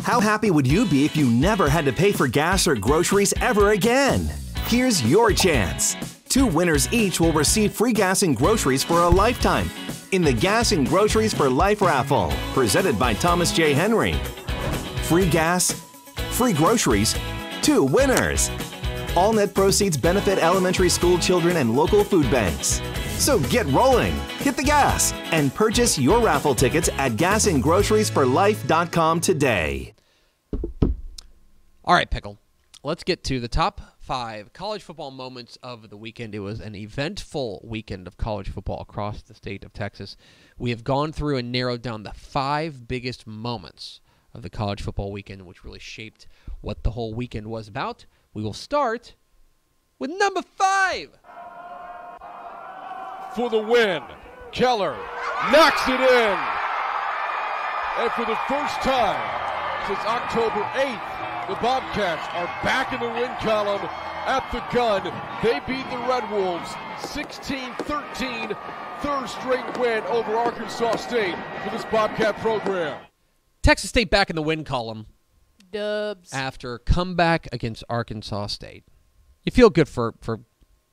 How happy would you be if you never had to pay for gas or groceries ever again? Here's your chance. 2 winners each will receive free gas and groceries for a lifetime in the Gas and Groceries for Life raffle, presented by Thomas J. Henry. Free gas, free groceries, 2 winners. All net proceeds benefit elementary school children and local food banks. So get rolling, hit the gas, and purchase your raffle tickets at gasandgroceriesforlife.com today. All right, Pickle. Let's get to the top 5 college football moments of the weekend. It was an eventful weekend of college football across the state of Texas. We have gone through and narrowed down the 5 biggest moments of the college football weekend, which really shaped what the whole weekend was about. We will start with number 5. For the win, Keller knocks it in. And for the first time since October 8th, the Bobcats are back in the win column at the gun. They beat the Red Wolves 16-13, third straight win over Arkansas State for this Bobcat program. Texas State back in the win column. Dubs. After comeback against Arkansas State. You feel good for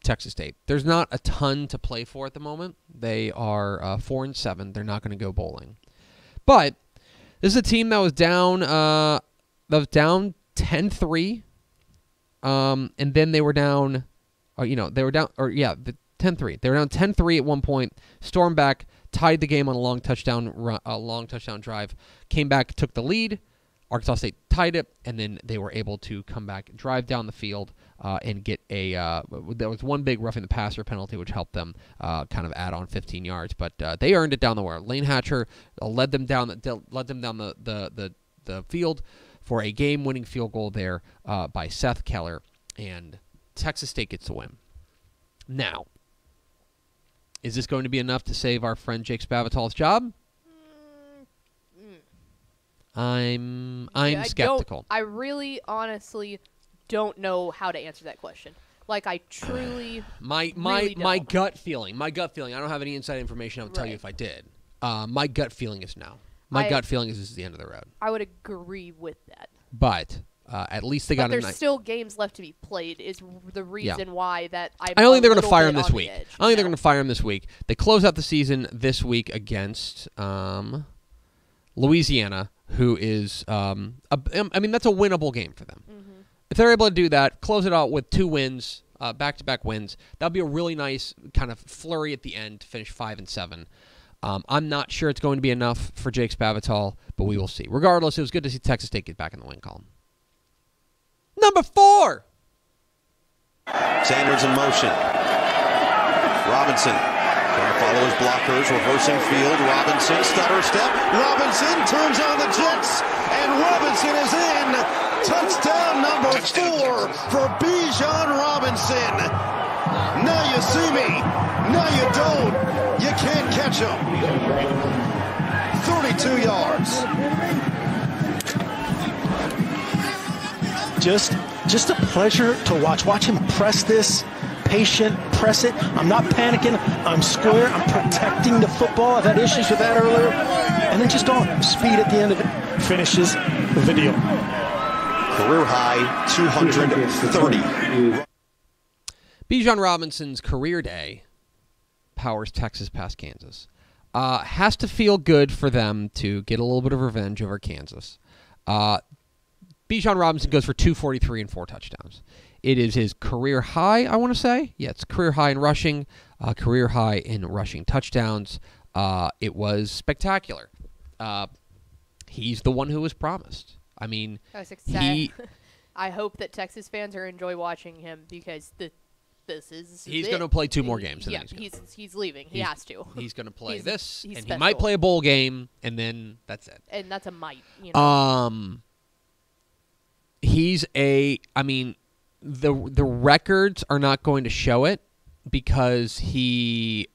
Texas State. There's not a ton to play for at the moment. They are 4-7. They're not going to go bowling. But this is a team that was down 10-3. And then they were down 10-3. They were down 10-3 at one point. Stormed back, tied the game on a long touchdown drive. Came back, took the lead. Arkansas State tied it, and then they were able to come back, drive down the field, and get there was one big roughing the passer penalty, which helped them kind of add on 15 yards. But they earned it down the wire. Lane Hatcher led them down the field for a game-winning field goal there by Seth Keller, and Texas State gets the win. Now, is this going to be enough to save our friend Jake Spavital's job? I'm skeptical. I really, honestly don't know how to answer that question. Like, I truly my gut feeling. I don't have any inside information. I would tell you if I did. My gut feeling is no. My gut feeling is this is the end of the road. I would agree with that. But at least they got. But there's still games left to be played. Is the reason why that I don't think they're going to fire him this week. I don't think they're going to fire him this week. They close out the season this week against Louisiana, who is that's a winnable game for them. Mm-hmm. If they're able to do that, close it out with 2 wins, back-to-back wins, that'll be a really nice kind of flurry at the end to finish 5-7. I'm not sure it's going to be enough for Jake Spavital, but we will see. Regardless, it was good to see Texas State get back in the win column. Number 4. Sanders in motion. Robinson trying to follow his blockers, reversing field. Robinson, stutter step. Robinson turns on the Jets, and Robinson is in. Touchdown number 4 for Bijan Robinson. Now you see me. Now you don't. You can't catch him. 32 yards. Just a pleasure to watch. Watch him press this. Patient, press it. I'm not panicking. I'm square. I'm protecting the football. I've had issues with that earlier. And then just on speed at the end of it. Finishes the deal. Career high 230. Bijan Robinson's career day powers Texas past Kansas. Has to feel good for them to get a little bit of revenge over Kansas. Bijan Robinson goes for 243 and 4 touchdowns. It is his career high, I want to say. Yeah, it's career high in rushing, career high in rushing touchdowns. It was spectacular. He's the one who was promised. I mean, I hope that Texas fans are enjoy watching him because he's going to play 2 more games. Yeah, he's leaving. He has to. He's going to play and special. He might play a bowl game, and then that's it. And that's a might. The records are not going to show it because he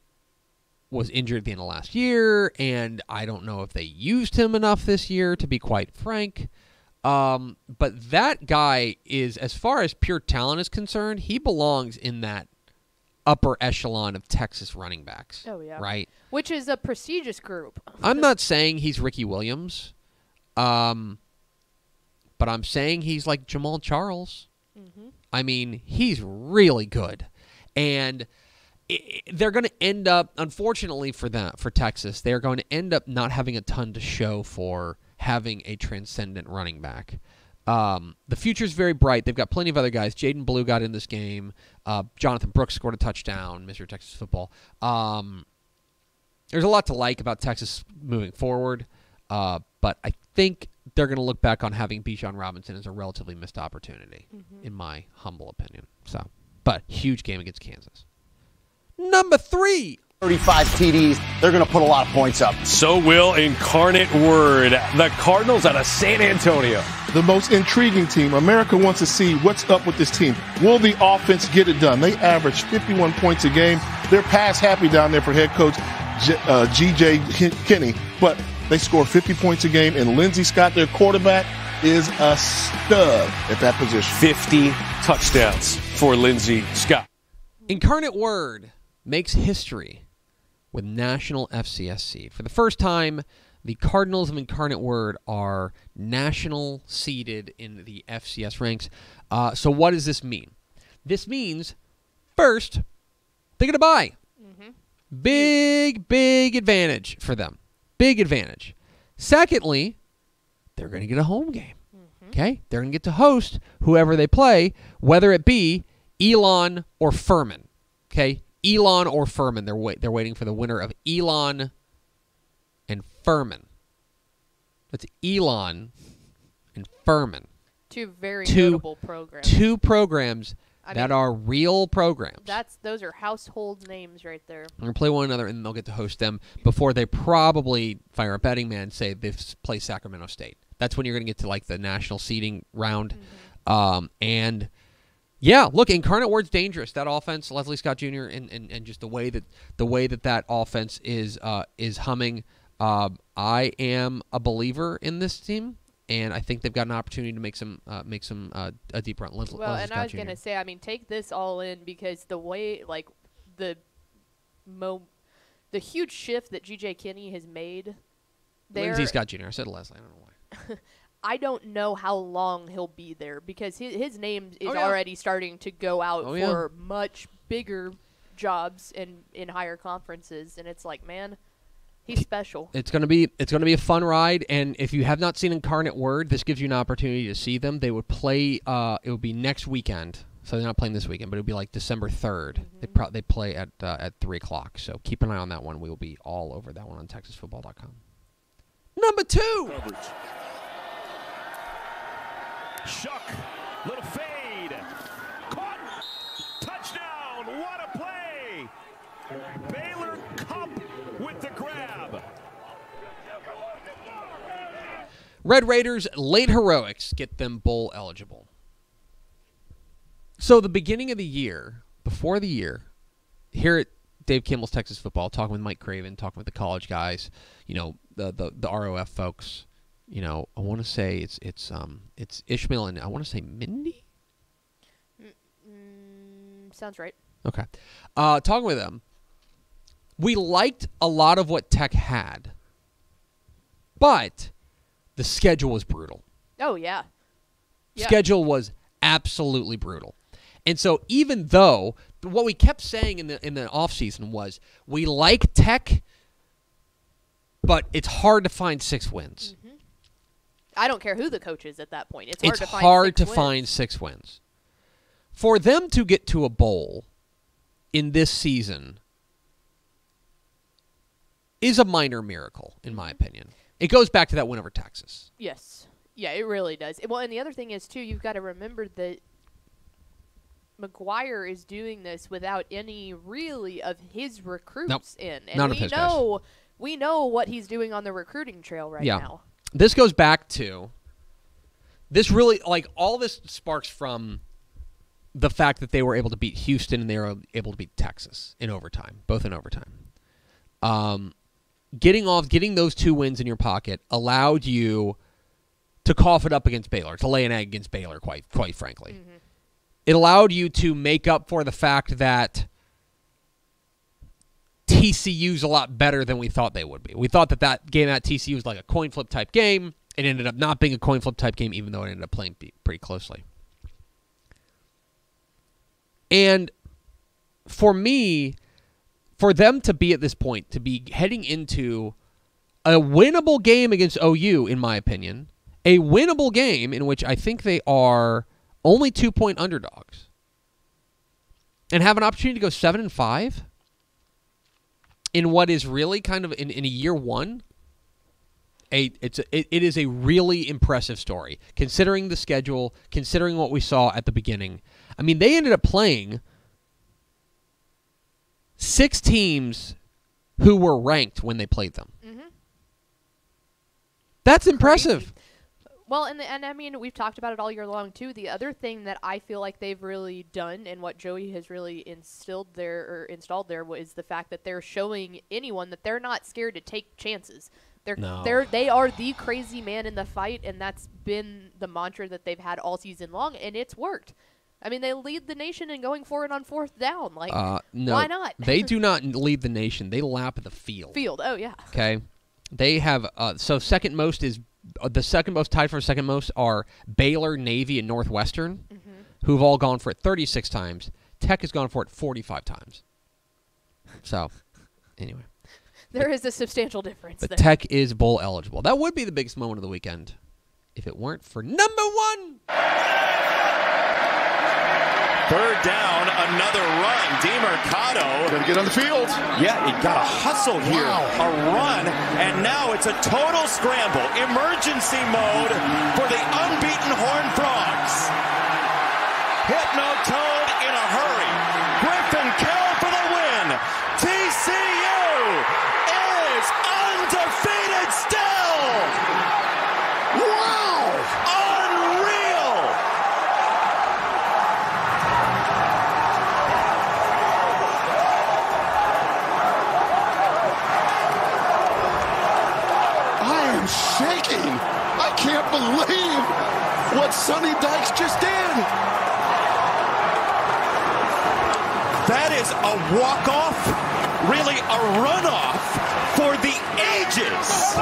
was injured at the end of last year, and I don't know if they used him enough this year, to be quite frank. But that guy is, as far as pure talent is concerned, he belongs in that upper echelon of Texas running backs. Oh, yeah. Right? Which is a prestigious group. I'm not saying he's Ricky Williams. but I'm saying he's like Jamal Charles. I mean, he's really good. And they're going to end up, unfortunately for Texas, they're going to end up not having a ton to show for having a transcendent running back. The future's very bright. They've got plenty of other guys. Jaden Blue got in this game. Jonathan Brooks scored a touchdown, Mr. Texas football. There's a lot to like about Texas moving forward, but I think they're going to look back on having Bijan Robinson as a relatively missed opportunity, in my humble opinion. So, but huge game against Kansas. Number 3. 35 TDs. They're going to put a lot of points up. So will Incarnate Word. The Cardinals out of San Antonio. The most intriguing team. America wants to see what's up with this team. Will the offense get it done? They average 51 points a game. They're pass happy down there for head coach G.J. Kinney, but they score 50 points a game, and Lindsey Scott, their quarterback, is a stud at that position. 50 touchdowns for Lindsey Scott. Incarnate Word makes history with National FCSC. For the first time, the Cardinals of Incarnate Word are national seeded in the FCS ranks. So what does this mean? This means, first, they're going to buy. Big advantage for them. Big advantage. Secondly, they're going to get a home game. Okay? They're going to get to host whoever they play, whether it be Elon or Furman. Okay? Elon or Furman. They're waiting for the winner of Elon and Furman. That's Elon and Furman. Two very notable programs. Two programs that are real programs. Those are household names right there. They're going to play one another, and they'll get to host them before they probably fire a betting man and say they've played Sacramento State. That's when you're going to get to like the national seeding round. And yeah, look, Incarnate Word's dangerous. That offense, Leslie Scott Jr. and just the way that offense is humming. I am a believer in this team. And I think they've got an opportunity to make some a deep run. Well, and I was going to say, I mean, take this all in because the way, like, the huge shift that G.J. Kinney has made there. Lindsey Scott Jr. I said Leslie. I don't know why. I don't know how long he'll be there because his name is already starting to go out for much bigger jobs in higher conferences, and it's like, man. He's special. It's gonna be a fun ride, and if you have not seen Incarnate Word, this gives you an opportunity to see them. They would play. It would be next weekend, so they're not playing this weekend, but it would be like December 3rd. They play at 3:00. So keep an eye on that one. We will be all over that one on TexasFootball.com. Number 2. Shuck, little fade, caught, touchdown! What a play! Baylor Cup with the grab. Red Raiders' late heroics get them bowl eligible. So the beginning of the year, before the year, here at Dave Kimball's Texas Football, talking with Mike Craven, talking with the college guys, the ROF folks, I want to say it's Ishmael and I want to say Mindy. Sounds right. Okay, talking with them. We liked a lot of what Tech had, but the schedule was brutal. Oh, yeah. Schedule was absolutely brutal. And so even though what we kept saying in the offseason was we like Tech, but it's hard to find 6 wins. I don't care who the coach is at that point. It's hard to find 6 wins. For them to get to a bowl in this season is a minor miracle, in my opinion. It goes back to that win over Texas. Yes. Yeah, it really does. Well, and the other thing is, too, you've got to remember that McGuire is doing this without any really of his recruits in. And none of his guys. We know what he's doing on the recruiting trail right now. This goes back to this really, like, all this sparks from the fact that they were able to beat Houston and they were able to beat Texas in overtime, both in overtime. Getting those 2 wins in your pocket allowed you to cough it up against Baylor, to lay an egg against Baylor, quite frankly. It allowed you to make up for the fact that TCU's a lot better than we thought they would be. We thought that game at TCU was like a coin flip type game. It ended up not being a coin flip type game, even though it ended up playing pretty closely. And for me, for them to be at this point, to be heading into a winnable game against OU, in my opinion, a winnable game in which I think they are only 2-point underdogs, and have an opportunity to go 7-5 in what is really kind of in a year one. It is a really impressive story, considering the schedule, considering what we saw at the beginning. I mean, they ended up playing 6 teams who were ranked when they played them. Mm-hmm. That's impressive. Well, and I mean, we've talked about it all year long, too. The other thing that I feel like they've really done and what Joey has really installed there is the fact that they're showing anyone that they're not scared to take chances. They are the crazy man in the fight, and that's been the mantra that they've had all season long, and it's worked. I mean, they lead the nation in going for it on 4th down. Like, no, why not? They do not lead the nation. They lap the field. Oh, yeah. Okay. They have, so second most is, the second most, tied for second most are Baylor, Navy, and Northwestern, who've all gone for it 36 times. Tech has gone for it 45 times. So, anyway. There is a substantial difference But there. Tech is bowl eligible. That would be the biggest moment of the weekend if it weren't for number 1. 3rd down, another run. DeMercado. Got to get on the field. Yeah, he got a hustle here. Wow. A run, and now it's a total scramble. Emergency mode for the unbeaten Horned Frogs. Hypno-toad in a hurry. Griffin Kell for the win. TCU is undefeated still. Wow! Unreal! I am shaking. I can't believe what Sonny Dykes just did. That is a walk-off, really a runoff for the ages.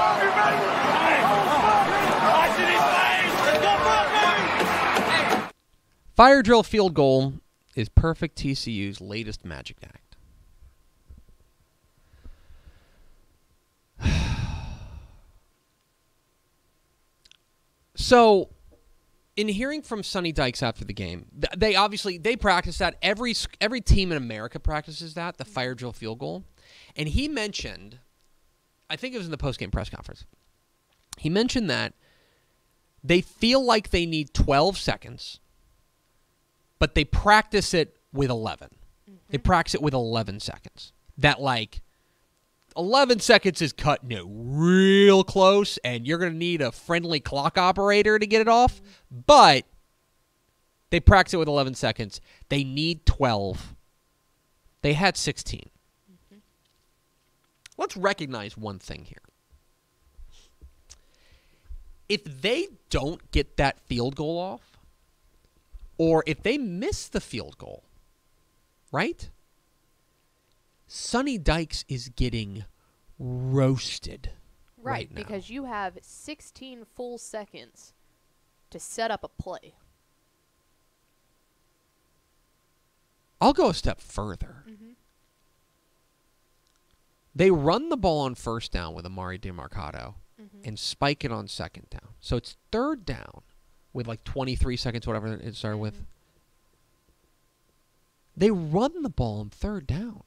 Fire drill field goal is perfect TCU's latest magic act. So, in hearing from Sonny Dykes after the game, they practice that. Every team in America practices that, the fire drill field goal. And he mentioned, I think it was in the postgame press conference, he mentioned that they feel like they need 12 seconds, but they practice it with 11. They practice it with 11 seconds. That, 11 seconds is cutting it real close, and you're going to need a friendly clock operator to get it off. But they practice it with 11 seconds. They need 12. They had 16. Let's recognize one thing here. If they don't get that field goal off, or if they miss the field goal, right? Sonny Dykes is getting roasted right now. Because you have 16 full seconds to set up a play. I'll go a step further. They run the ball on 1st down with Amari DeMercado and spike it on 2nd down. So it's 3rd down with 23 seconds, whatever it started with. They run the ball on 3rd down.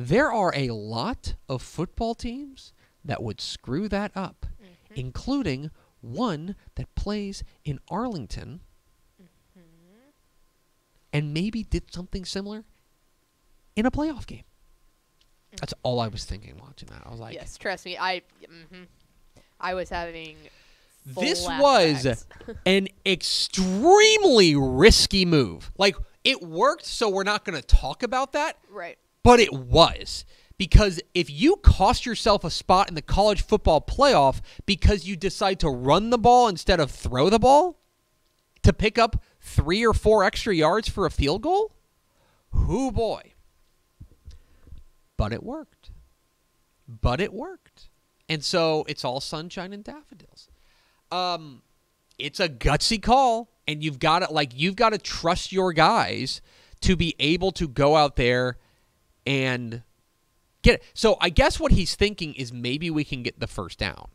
There are a lot of football teams that would screw that up, including one that plays in Arlington and maybe did something similar in a playoff game. That's all I was thinking watching that. I was like, yes, trust me, I was having this flashbacks. was an extremely risky move. It worked, so we're not going to talk about that. Right. But it was. Because if you cost yourself a spot in the college football playoff because you decide to run the ball instead of throw the ball to pick up 3 or 4 extra yards for a field goal, hoo boy. But it worked. And so it's all sunshine and daffodils. It's a gutsy call, and you've got to trust your guys to be able to go out there and get it. So I guess what he's thinking is maybe we can get the first down,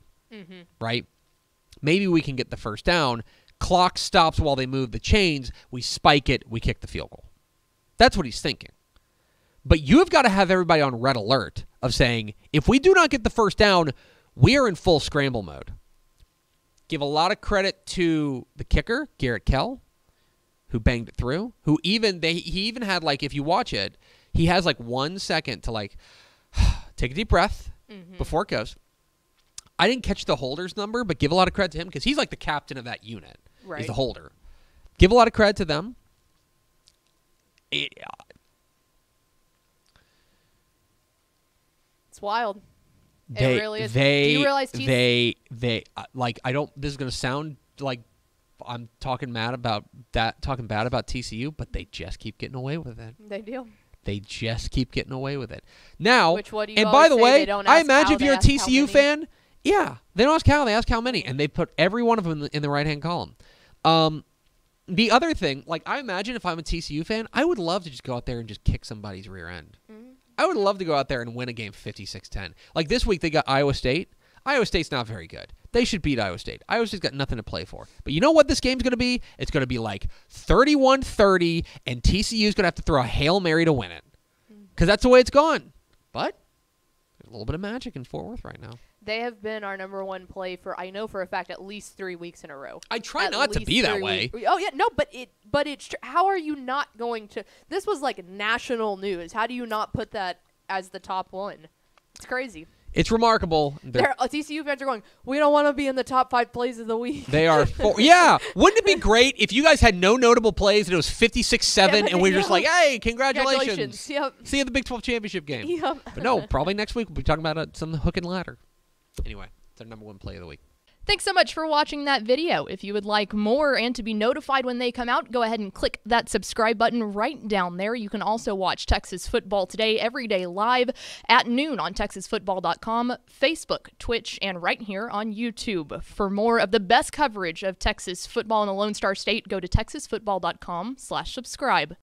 right? Maybe we can get the first down. Clock stops while they move the chains. We spike it. We kick the field goal. That's what he's thinking. But you have got to have everybody on red alert of saying, if we do not get the first down, we are in full scramble mode. Give a lot of credit to the kicker, Garrett Kell, who banged it through, he even had, like, if you watch it, he has like 1 second to like take a deep breath before it goes. I didn't catch the holder's number, but give a lot of credit to him because he's like the captain of that unit. Right. He's the holder. Give a lot of credit to them. It's wild. It really is. Do you realize they like, I don't, this is going to sound like I'm talking bad about TCU, but they just keep getting away with it. They do. They just keep getting away with it. Now, and by the way, I imagine if you're a TCU fan, yeah, they don't ask how, they ask how many, and they put every one of them in the right-hand column. The other thing, like, I imagine if I'm a TCU fan, I would love to just go out there and just kick somebody's rear end. I would love to go out there and win a game 56-10. Like, this week they got Iowa State. Iowa State's not very good. They should beat Iowa State. Iowa State's got nothing to play for. But you know what this game's going to be? It's going to be like 31-30, and TCU's going to have to throw a Hail Mary to win it. Because that's the way it's gone. But there's a little bit of magic in Fort Worth right now. They have been our number one play for, I know for a fact, at least 3 weeks in a row. I try not to be that way. Oh, yeah, no, but it's how are you not going to? This was like national news. How do you not put that as the top one? It's crazy. It's remarkable. TCU fans are going, we don't want to be in the top 5 plays of the week. They are yeah. Wouldn't it be great if you guys had no notable plays and it was 56-7 and we were just like, hey, congratulations. Yep. See you at the Big 12 championship game. Yep. But no, probably next week we'll be talking about some hook and ladder. Anyway, it's our number one play of the week. Thanks so much for watching that video. If you would like more and to be notified when they come out, go ahead and click that subscribe button right down there. You can also watch Texas Football Today every day live at noon on TexasFootball.com, Facebook, Twitch, and right here on YouTube. For more of the best coverage of Texas football in the Lone Star State, go to TexasFootball.com/subscribe.